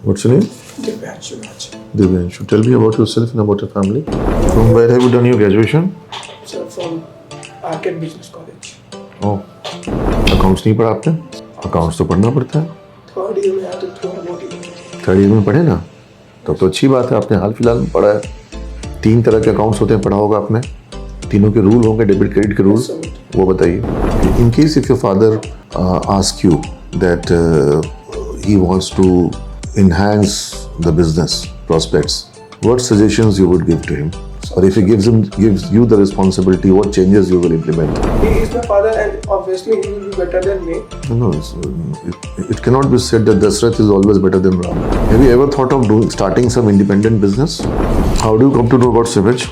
What's your name? Divyanshu. Tell me about yourself and about your family. From where have you done your graduation? Sir, from Admission College. Oh, accounts नहीं पढ़ा आपने? Accounts तो पढ़ना पड़ता है। Third year में आया तो थोड़ा बहुत ही। थर्ड ईयर में पढ़े ना, तब तो अच्छी बात है, आपने हाल फिलहाल में पढ़ा है। 3 तरह के अकाउंट्स होते हैं, पढ़ा होगा आपने। तीनों के रूल होंगे, डेबिट क्रेडिट के रूल, वो बताइए। In case if your father ask you that he wants to enhance the business prospects, what suggestions you would give to him? Or if he gives you the responsibility, what changes you will implement? He is my father and obviously he will be better than me. No, it cannot be said that Dasrath is always better than Ram. Have you ever thought of starting some independent business? How do you come to know about CIMAGE?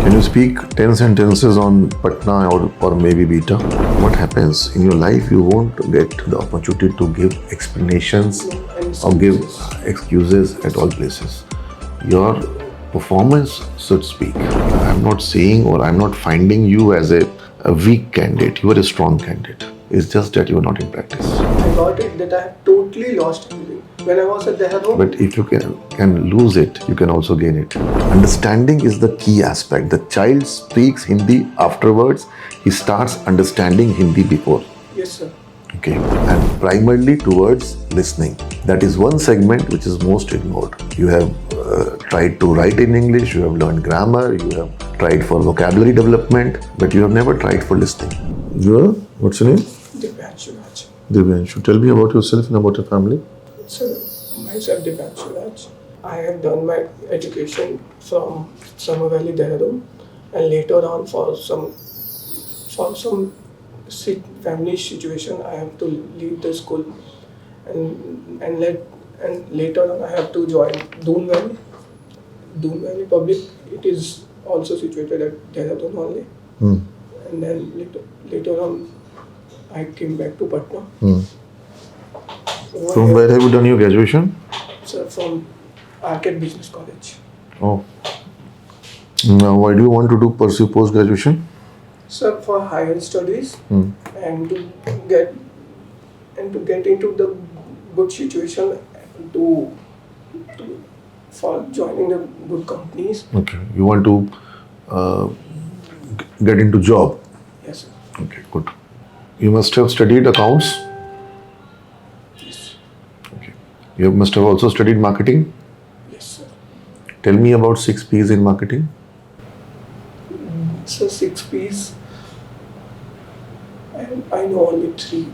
Can you speak 10 sentences on Patna or maybe Beta? What happens in your life? You won't get the opportunity to give explanations or give excuses at all places. Your performance should speak. I'm not saying or I'm not finding you as a weak candidate. You are a strong candidate. It's just that you are not in practice. I got it that I have totally lost everything. When I was at Dehradun. But if you can lose it, you can also gain it. Understanding is the key aspect. The child speaks Hindi afterwards. He starts understanding Hindi before. Yes, sir. Okay. And primarily towards listening. That is one segment which is most ignored. You have tried to write in English, you have learned grammar, you have tried for vocabulary development, but you have never tried for listening. What's your name? Divyanshu. Tell me about yourself and about your family. Sir, myself Divyanshu. I have done my education from Summer Valley, Dehradun, and later on for some family situation I have to leave the school, and later on I have to join Doon Valley Public. It is also situated at Dehradun only. And then later on I came back to Patna. From where have you done your graduation? Sir, from Admission College. Oh. Now, why do you want to pursue post-graduation? Sir, for higher studies and to get into the good situation for joining the good companies. Okay. You want to get into job? Yes, sir. Okay, good. You must have studied accounts? Yes. Okay. You must have also studied marketing? Yes, sir. Tell me about 6 P's in marketing. So 6 P's, and I know only 3.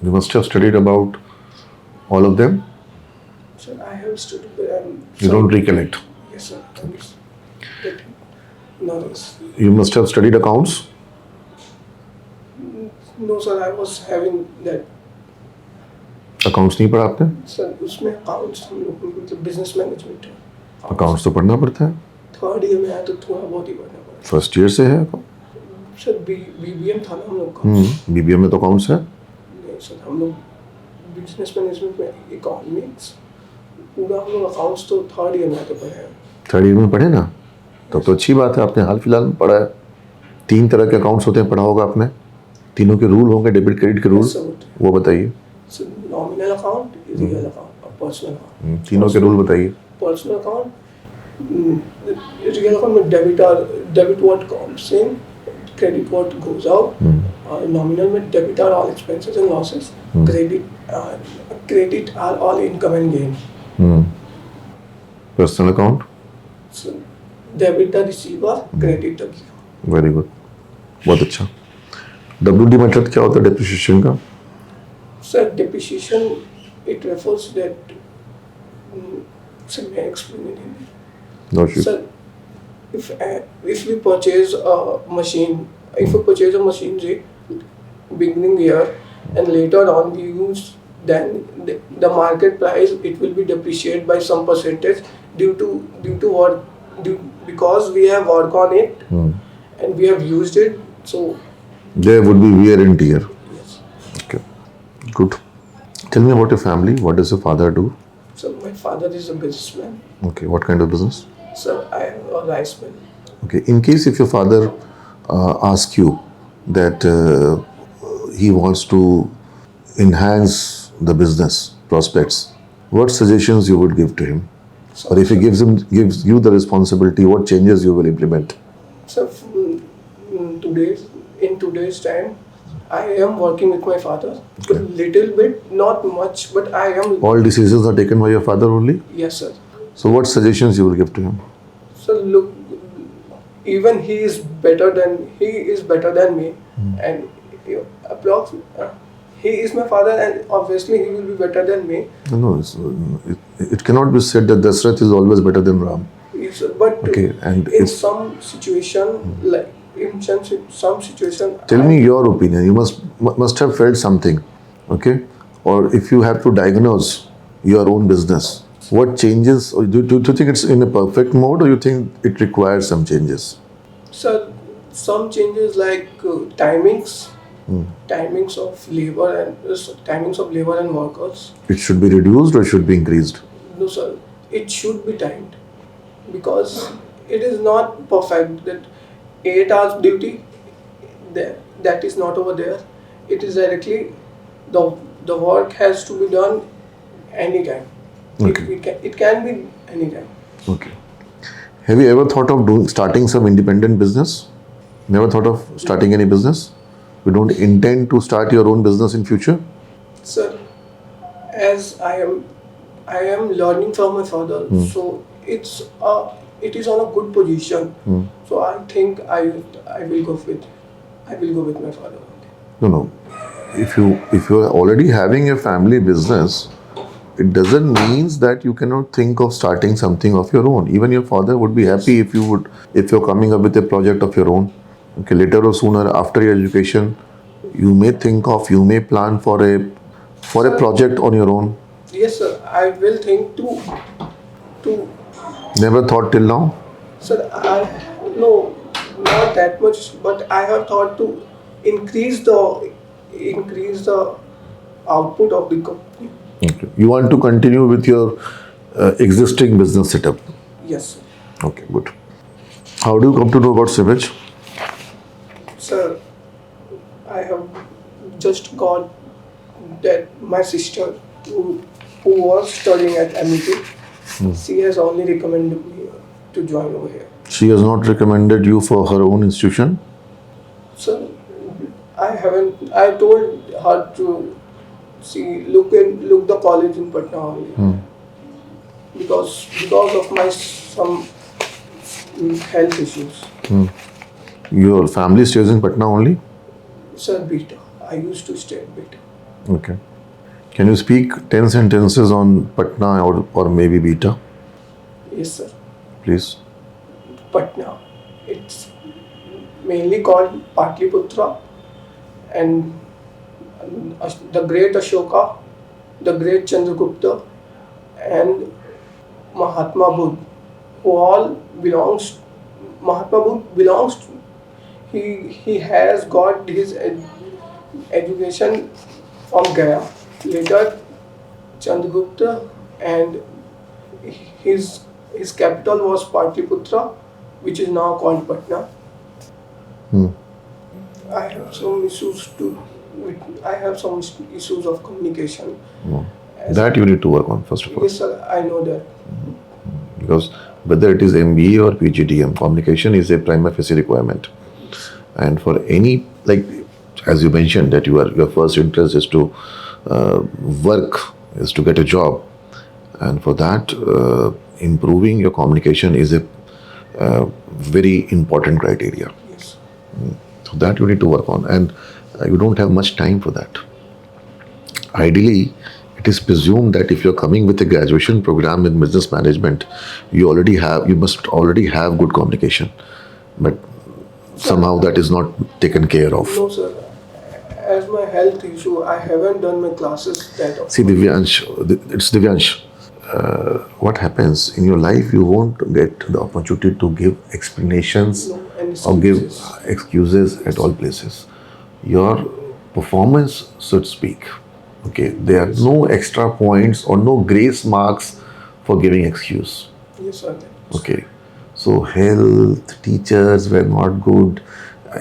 You must have studied about all of them? Sir, I have studied, but You don't recollect? Yes, sir. No, You must have studied accounts? No, sir. I was having that. Accounts नहीं पढ़ा आपने? Sir, उसमें accounts हम लोग मतलब business management है। Accounts तो पढ़ना पड़ता है। थर्ड ईयर में आया तो थोड़ा बहुत ही पढ़ना पड़ा। फर्स्ट ईयर से है? सर, बीबीएम था ना हम लोग का। बीबीएम में तो अकाउंट्स है? नहीं सर, हम लोग बिजनेस मैनेजमेंट में इकोनॉमिक्स पूरा हम लोग अकाउंट्स तो थर्ड ईयर में आके पढ़े हैं। थर्ड ईयर में पढ़े ना, तब तो अच्छी बात है, आपने हाल फिलहाल में पढ़ा है। 3 तरह के अकाउंट्स होते हैं, पढ़ा होगा आपने। तीनों के रूल होंगे, डेबिट क्रेडिट के रूल, वो बताइए। नॉमिनल अकाउंट, रियल अकाउंट और पर्सनल अकाउंट। तीनों के रूल बताइए। पर्सनल अकाउंट, रियल अकाउंट में debit what comes in, credit what goes out, और नॉमिनल में debit are all expenses and losses, credit are all income and gain. Personal account, debit the receiver, credit the giver. Very good, बहुत अच्छा। WD method क्या होता है depreciation का? Sir, depreciation it refers that, sir मैं explain नहीं। No issue. Sir, if we purchase a machine, if we purchase a machinery beginning year and later on we use, then the market price it will be depreciated by some percentage due to what, because we have worked on it and we have used it, so there would be wear and tear. yes. Okay, good. Tell me about your family. What does your father do? So my father is a businessman. Okay, what kind of business? Sir, I am a rice mill. Okay, in case if your father asks you that he wants to enhance the business prospects, what suggestions you would give to him? Or if he gives you the responsibility, what changes you will implement? So in today's time, I am working with my father. A little bit, not much, but I am. All decisions are taken by your father only? Yes, sir. So what suggestions you will give to him? So look, even he is better than me, and he is my father, and obviously he will be better than me. No, it cannot be said that Dasrath is always better than Ram. Yes, sir. But Okay, and in some situation, like in some situation, tell me your opinion. You must have felt something, okay? Or if you have to diagnose your own business, what changes? Or do you think it's in a perfect mode, or you think it requires some changes? so some changes like timings of labor and workers. It should be reduced or it should be increased? No, sir. It should be timed because it is not perfect that 8 hours duty that is not over there. It is directly the work has to be done anytime. Okay. It can be anytime. Okay. Have you ever thought of starting some independent business? Never thought of starting any business? You don't intend to start your own business in future? Sir, as I am learning from my father, so it is on a good position. So I think I will go with my father. No. If you are already having a family business, it doesn't mean that you cannot think of starting something of your own. Even your father would be happy if you're coming up with a project of your own. Okay, later or sooner after your education, you may plan for a project on your own. Yes, sir. I will think to. Never thought till now? Sir, no, not that much, but I have thought to increase the output of the company. Okay. You want to continue with your existing business setup? Yes, sir. Okay, good. How do you come to know about CIMAGE? Sir, I have just got that my sister who was studying at MIT, she has only recommended me to join over here. She has not recommended you for her own institution? Sir, I haven't. I told her to look the college in Patna only because of my some health issues. Your family stays in Patna only? Sir, Beta. I used to stay at Beta. Okay. Can you speak 10 sentences on Patna or maybe Beta? Yes, sir. Please. Patna. It's mainly called Patliputra, and the great Ashoka, the great Chandragupta, and Mahatma Buddha, who all belongs. Mahatma Buddha belongs to. He has got his education from Gaya. Later, Chandragupta and his capital was Patliputra, which is now called Patna. I have some issues of communication. That you need to work on first of all. Yes, sir, I know that. Because whether it is MBA or PGDM, communication is a prima facie requirement. And for any, like as you mentioned, that your first interest is to work, is to get a job, and for that improving your communication is a very important criteria. Yes. So that you need to work on, and you don't have much time for that. Ideally, it is presumed that if you're coming with a graduation program in business management, you must already have good communication, but somehow that is not taken care of. No, sir. As my health issue, I haven't done my classes that often. See, Divyansh. What happens in your life, you won't get the opportunity to give explanations or give excuses at all places. Your performance should speak. Okay, there are no extra points or no grace marks for giving excuse. Yes, sir. Okay, so health, teachers were not good,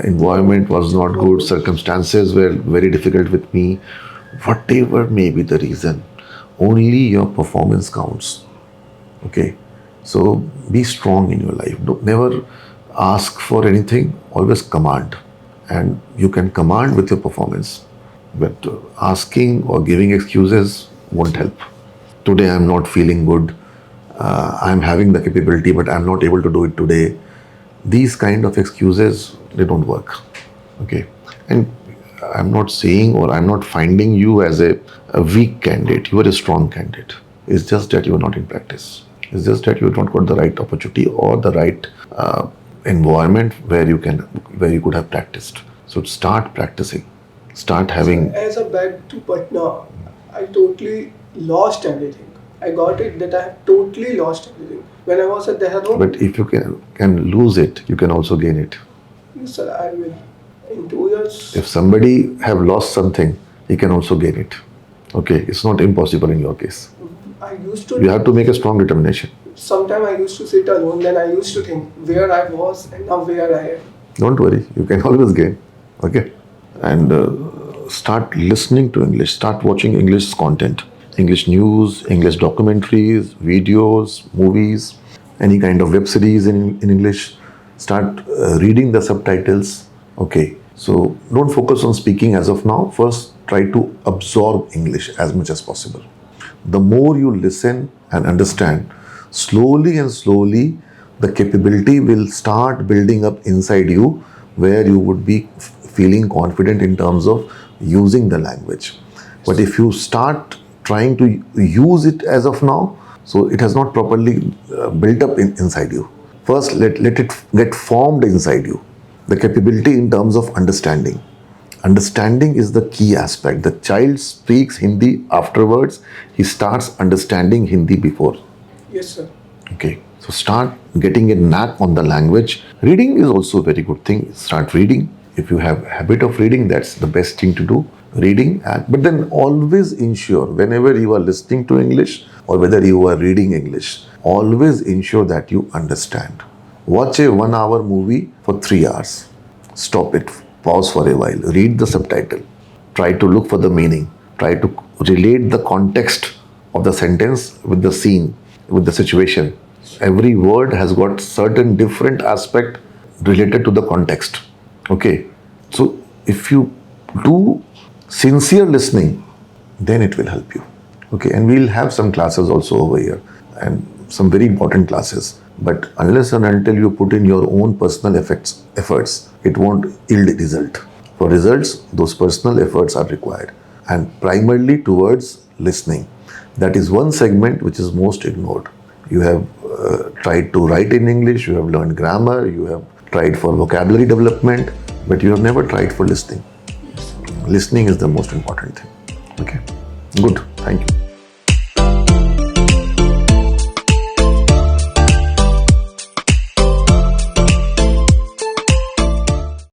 environment was not good, circumstances were very difficult with me. Whatever may be the reason, only your performance counts. Okay, so be strong in your life. Never ask for anything, always command. And you can command with your performance, but asking or giving excuses won't help. Today I'm not feeling good, I'm having the capability but I'm not able to do it today. These kind of excuses, they don't work. Okay, and I'm not saying or I'm not finding you as a weak candidate. You are a strong candidate. It's just that you are not in practice. It's just that you have not got the right opportunity or the right environment where you could have practiced. So start practicing. Start having. As a back to Patna, I totally lost everything. I got it that I have totally lost everything. When I was at Dehradun, But if you can lose it, you can also gain it. yes, sir, I will. In 2 years, If somebody have lost something, he can also gain it. Okay, it's not impossible in your case. I used to. You have to make a strong determination. Sometime I used to sit alone, then I used to think where I was and now where I am. Don't worry, you can always gain. Okay, and start listening to English. Start watching English content, English news, English documentaries, videos, movies, any kind of web series in English. Start reading the subtitles. Okay, so don't focus on speaking as of now. First, try to absorb English as much as possible. The more you listen and understand, slowly and slowly, the capability will start building up inside you, where you would be feeling confident in terms of using the language. But if you start trying to use it as of now, so it has not properly built up inside you. First, let it get formed inside you. The capability in terms of understanding. Understanding is the key aspect. The child speaks Hindi afterwards. He starts understanding Hindi before. Yes, sir. Okay. So start getting a knack on the language. Reading is also a very good thing. Start reading. If you have habit of reading, that's the best thing to do. Reading, but then always ensure whenever you are listening to English or whether you are reading English, always ensure that you understand. Watch a 1 hour movie for 3 hours. Stop it. Pause for a while. Read the subtitle. Try to look for the meaning. Try to relate the context of the sentence with the scene, with the situation. Every word has got certain different aspect related to the context. Okay. So if you do sincere listening, then it will help you. Okay. And we'll have some classes also over here and some very important classes. But unless and until you put in your own personal efforts, it won't yield a result. For results, those personal efforts are required, and primarily towards listening. That is one segment which is most ignored. You have tried to write in English, you have learned grammar, you have tried for vocabulary development, but you have never tried for listening. Listening is the most important thing. Okay, good. Thank you.